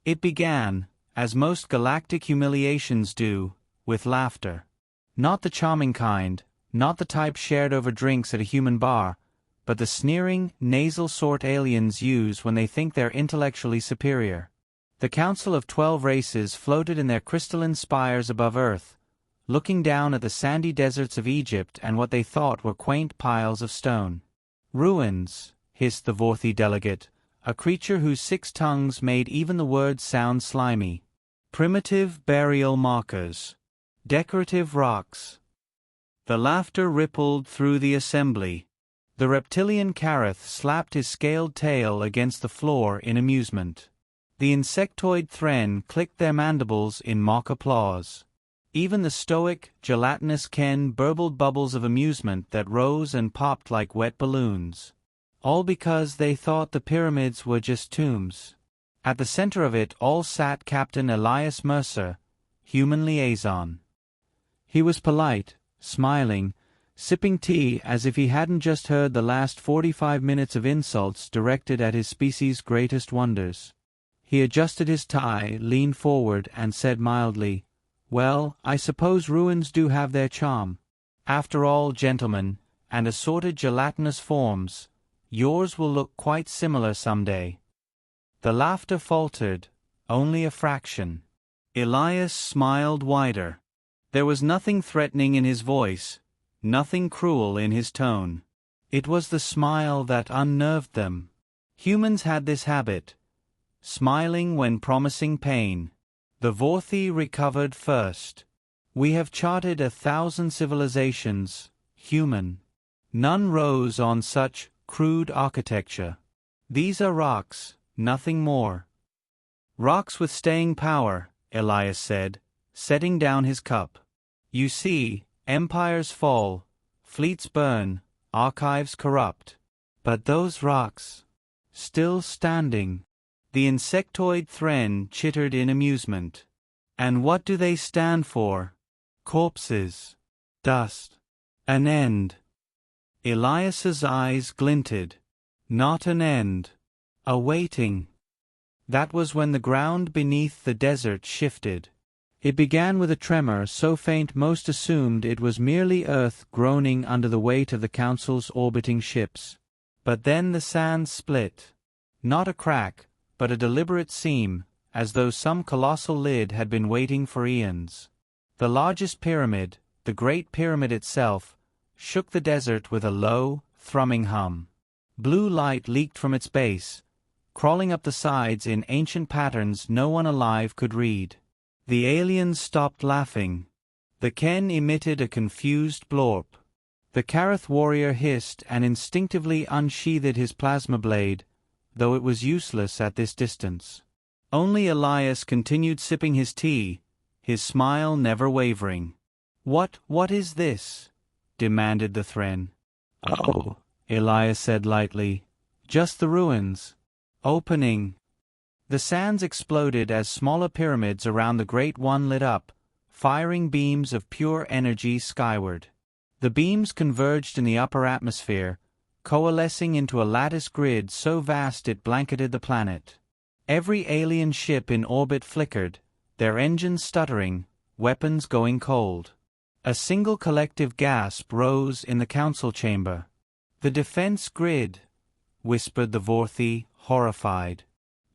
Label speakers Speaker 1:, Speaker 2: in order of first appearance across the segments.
Speaker 1: It began, as most galactic humiliations do, with laughter. Not the charming kind, not the type shared over drinks at a human bar, but the sneering, nasal sort aliens use when they think they're intellectually superior. The Council of 12 races floated in their crystalline spires above Earth, looking down at the sandy deserts of Egypt and what they thought were quaint piles of stone. "Ruins," hissed the Vorthi delegate, a creature whose 6 tongues made even the words sound slimy. "Primitive burial markers. Decorative rocks." The laughter rippled through the assembly. The reptilian Kareth slapped his scaled tail against the floor in amusement. The insectoid Thren clicked their mandibles in mock applause. Even the stoic, gelatinous Ken burbled bubbles of amusement that rose and popped like wet balloons. All because they thought the pyramids were just tombs. At the center of it all sat Captain Elias Mercer, human liaison. He was polite, smiling, sipping tea as if he hadn't just heard the last 45 minutes of insults directed at his species' greatest wonders. He adjusted his tie, leaned forward, and said mildly, "Well, I suppose ruins do have their charm. After all, gentlemen, and assorted gelatinous forms, yours will look quite similar someday." The laughter faltered, only a fraction. Elias smiled wider. There was nothing threatening in his voice, nothing cruel in his tone. It was the smile that unnerved them. Humans had this habit, smiling when promising pain. The Vorthi recovered first. "We have charted 1,000 civilizations, human. None rose on such crude architecture. These are rocks, nothing more." "Rocks with staying power," Elias said, setting down his cup. "You see, empires fall, fleets burn, archives corrupt. But those rocks, still standing." The insectoid Thren chittered in amusement. "And what do they stand for?" "Corpses. Dust. An end." Elias's eyes glinted. "Not an end. A waiting." That was when the ground beneath the desert shifted. It began with a tremor so faint most assumed it was merely Earth groaning under the weight of the Council's orbiting ships. But then the sand split. Not a crack, but a deliberate seam, as though some colossal lid had been waiting for eons. The largest pyramid, the Great Pyramid itself, shook the desert with a low, thrumming hum. Blue light leaked from its base, crawling up the sides in ancient patterns no one alive could read. The aliens stopped laughing. The Ken emitted a confused blorp. The Kareth warrior hissed and instinctively unsheathed his plasma blade, though it was useless at this distance. Only Elias continued sipping his tea, his smile never wavering. What is this?" demanded the Thren. "Oh," Elias said lightly, "just the ruins. Opening." The sands exploded as smaller pyramids around the Great One lit up, firing beams of pure energy skyward. The beams converged in the upper atmosphere, coalescing into a lattice grid so vast it blanketed the planet. Every alien ship in orbit flickered, their engines stuttering, weapons going cold. A single collective gasp rose in the council chamber. "The defense grid," whispered the Vorthi, horrified.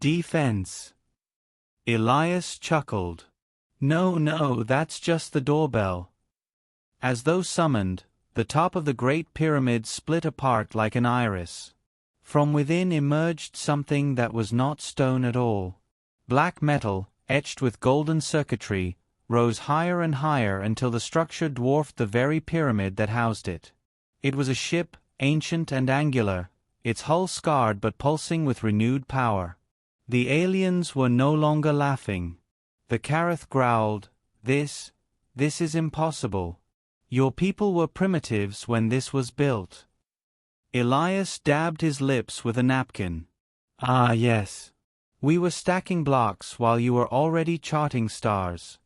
Speaker 1: "Defense." Elias chuckled. No, that's just the doorbell." As though summoned, the top of the Great Pyramid split apart like an iris. From within emerged something that was not stone at all. Black metal, etched with golden circuitry, rose higher and higher until the structure dwarfed the very pyramid that housed it. It was a ship, ancient and angular, its hull scarred but pulsing with renewed power. The aliens were no longer laughing. The Kareth growled, This is impossible. Your people were primitives when this was built." Elias dabbed his lips with a napkin. "Ah, yes. We were stacking blocks while you were already charting stars.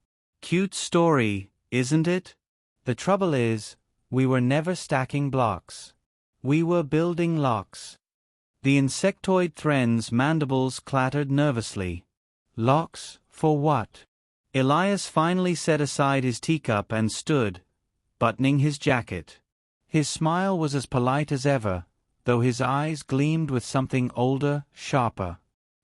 Speaker 1: Cute story, isn't it? The trouble is, we were never stacking blocks. We were building locks." The insectoid Thren's mandibles clattered nervously. Locks, for what? Elias finally set aside his teacup and stood, buttoning his jacket. His smile was as polite as ever, though his eyes gleamed with something older, sharper.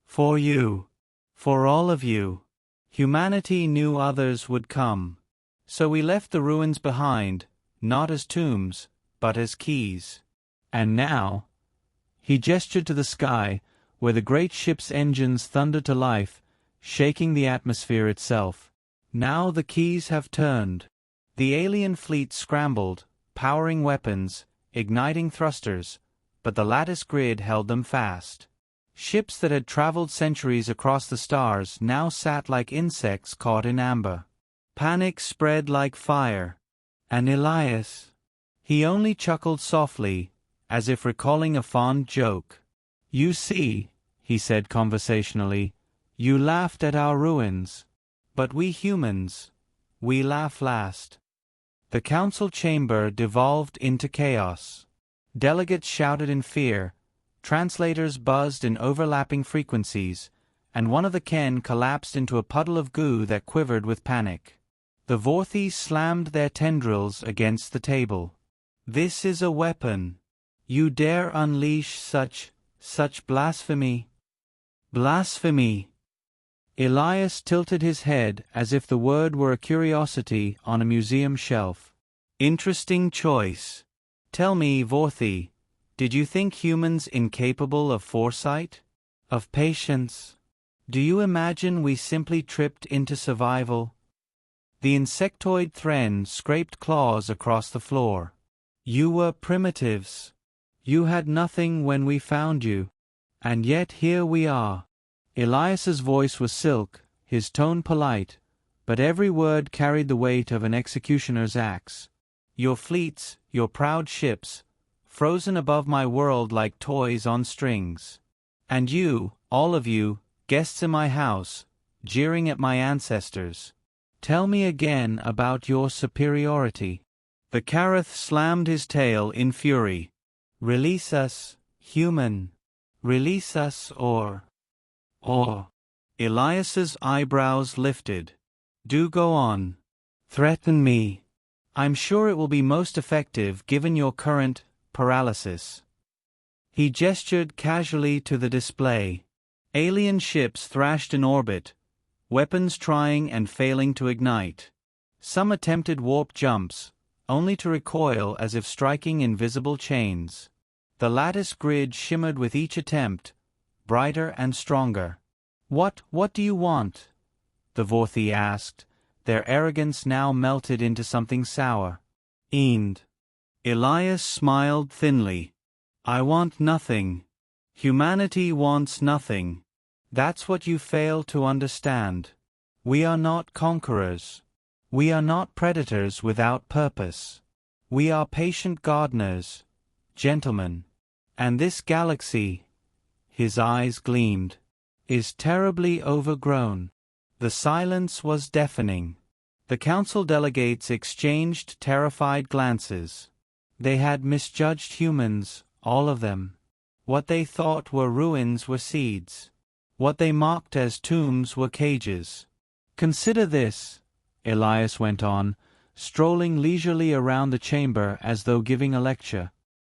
Speaker 1: For you. For all of you. Humanity knew others would come. So we left the ruins behind, not as tombs, but as keys. And now, he gestured to the sky, where the great ship's engines thundered to life, shaking the atmosphere itself. Now the keys have turned. The alien fleet scrambled, powering weapons, igniting thrusters, but the lattice grid held them fast. Ships that had traveled centuries across the stars now sat like insects caught in amber. Panic spread like fire. And Elias? He only chuckled softly, as if recalling a fond joke. You see, he said conversationally, you laughed at our ruins. But we humans, we laugh last. The council chamber devolved into chaos. Delegates shouted in fear, translators buzzed in overlapping frequencies, and one of the Ken collapsed into a puddle of goo that quivered with panic. The Vorthes slammed their tendrils against the table. This is a weapon. You dare unleash such blasphemy? Blasphemy! Elias tilted his head as if the word were a curiosity on a museum shelf. Interesting choice. Tell me, Vorthe, did you think humans incapable of foresight? Of patience? Do you imagine we simply tripped into survival? The insectoid Thren scraped claws across the floor. You were primitives. You had nothing when we found you. And yet here we are. Elias's voice was silk, his tone polite, but every word carried the weight of an executioner's axe. Your fleets, your proud ships, frozen above my world like toys on strings. And you, all of you, guests in my house, jeering at my ancestors. Tell me again about your superiority. The Carath slammed his tail in fury. Release us, human. Release us or... Elias's eyebrows lifted. Do go on. Threaten me. I'm sure it will be most effective given your current paralysis. He gestured casually to the display. Alien ships thrashed in orbit, weapons trying and failing to ignite. Some attempted warp jumps, only to recoil as if striking invisible chains. The lattice grid shimmered with each attempt, brighter and stronger. What do you want? The Vorthe asked, their arrogance now melted into something sour. Eend. Elias smiled thinly. I want nothing. Humanity wants nothing. That's what you fail to understand. We are not conquerors. We are not predators without purpose. We are patient gardeners, gentlemen. And this galaxy, his eyes gleamed, is terribly overgrown. The silence was deafening. The council delegates exchanged terrified glances. They had misjudged humans, all of them. What they thought were ruins were seeds. What they mocked as tombs were cages. Consider this, Elias went on, strolling leisurely around the chamber as though giving a lecture.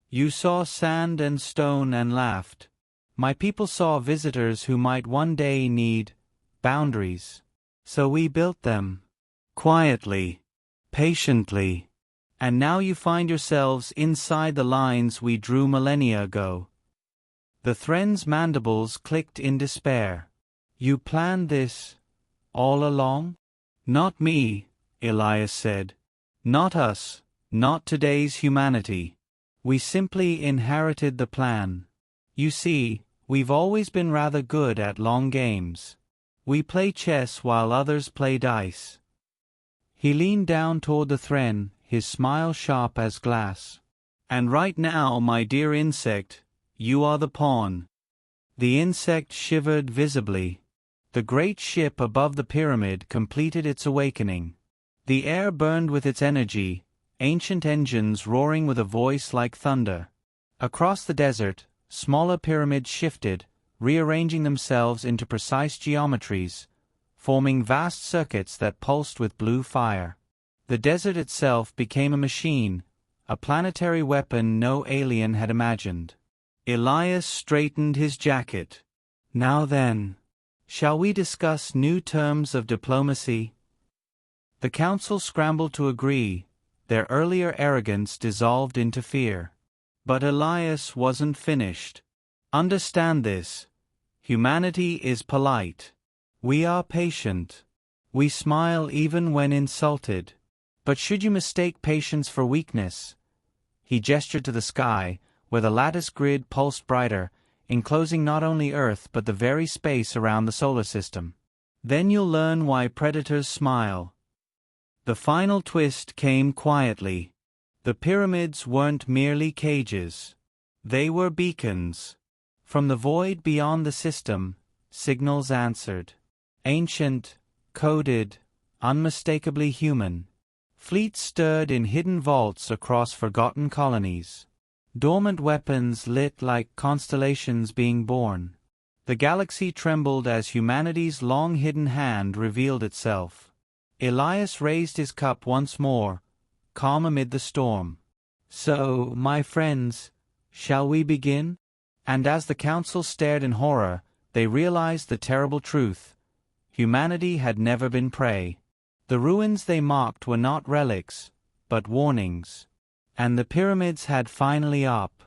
Speaker 1: You saw sand and stone and laughed. My people saw visitors who might one day need boundaries. So we built them. Quietly. Patiently. And now you find yourselves inside the lines we drew millennia ago. The Thren's mandibles clicked in despair. You planned this all along? Not me, Elias said. Not us, not today's humanity. We simply inherited the plan. You see, we've always been rather good at long games. We play chess while others play dice. He leaned down toward the Thren, his smile sharp as glass. And right now, my dear insect, you are the pawn. The insect shivered visibly. The great ship above the pyramid completed its awakening. The air burned with its energy, ancient engines roaring with a voice like thunder. Across the desert, smaller pyramids shifted, rearranging themselves into precise geometries, forming vast circuits that pulsed with blue fire. The desert itself became a machine, a planetary weapon no alien had imagined. Elias straightened his jacket. Now then, shall we discuss new terms of diplomacy? The council scrambled to agree, their earlier arrogance dissolved into fear. But Elias wasn't finished. Understand this. Humanity is polite. We are patient. We smile even when insulted. But should you mistake patience for weakness? He gestured to the sky, where the lattice grid pulsed brighter, enclosing not only Earth but the very space around the solar system. Then you'll learn why predators smile. The final twist came quietly. The pyramids weren't merely cages. They were beacons. From the void beyond the system, signals answered. Ancient, coded, unmistakably human. Fleets stirred in hidden vaults across forgotten colonies. Dormant weapons lit like constellations being born. The galaxy trembled as humanity's long-hidden hand revealed itself. Elias raised his cup once more, calm amid the storm. So, my friends, shall we begin? And as the council stared in horror, they realized the terrible truth. Humanity had never been prey. The ruins they mocked were not relics, but warnings. And the pyramids had finally up.